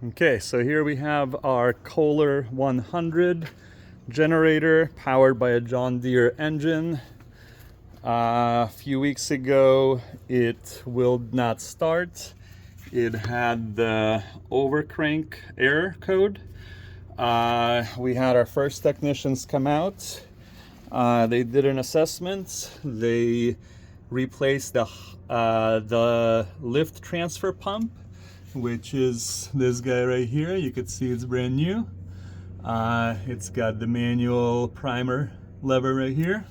Okay, so here we have our Kohler 100 generator powered by a John Deere engine. A few weeks ago it will not start. It had the Overcrank error code. We had our first technicians come out. They did an assessment. They replaced the lift transfer pump, which is this guy right here. You could see it's brand new. It's got the manual primer lever right here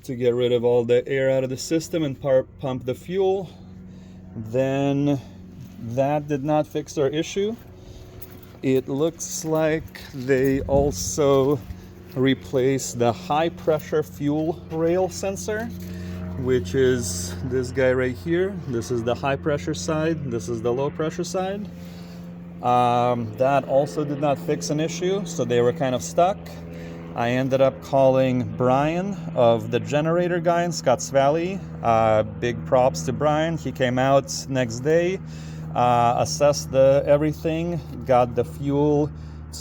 to get rid of all the air out of the system and pump the fuel. Then that did not fix our issue. It looks like they also replaced the high pressure fuel rail sensor, which is this guy right here. This is the high pressure side, this is the low pressure side. That also did not fix an issue, so they were kind of stuck. I ended up calling Brian of the generator guy in Scotts Valley. Big props to Brian. He came out next day, assessed everything, got the fuel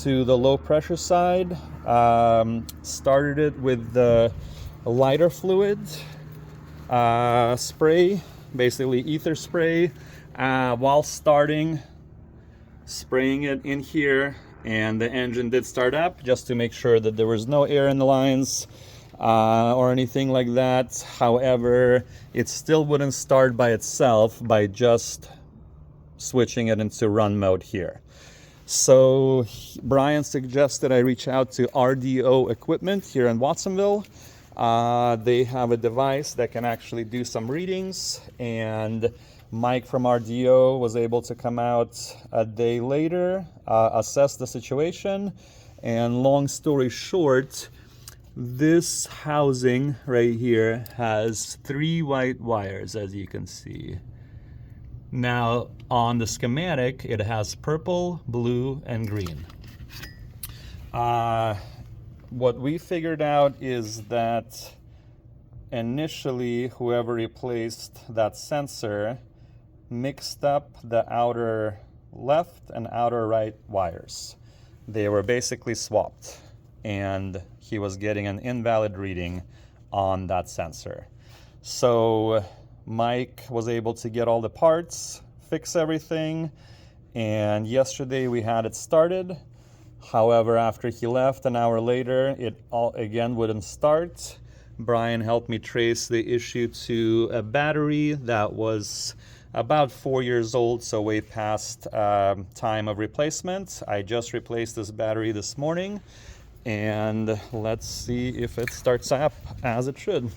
to the low pressure side, started it with the lighter fluid spray, basically ether spray, while spraying it in here, and the engine did start up just to make sure that there was no air in the lines or anything like that. However, it still wouldn't start by itself by just switching it into run mode here. So Brian suggested I reach out to RDO Equipment here in Watsonville. They have a device that can actually do some readings, and Mike from RDO was able to come out a day later, assess the situation, and long story short, this housing right here has 3 white wires, as you can see. Now on the schematic it has purple, blue, and green. What we figured out is that initially whoever replaced that sensor mixed up the outer left and outer right wires. They were basically swapped, and he was getting an invalid reading on that sensor. So Mike was able to get all the parts, fix everything, and yesterday we had it started. However, after he left an hour later, it all again wouldn't start. Brian helped me trace the issue to a battery that was about 4 years old, so way past time of replacement. I just replaced this battery this morning, and let's see if it starts up as it should.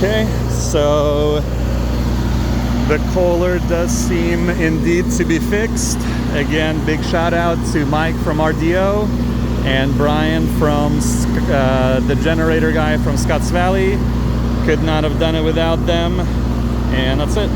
Okay, so the Kohler does seem indeed to be fixed. Again, big shout out to Mike from RDO and Brian from the generator guy from Scotts Valley. Could not have done it without them, and that's it.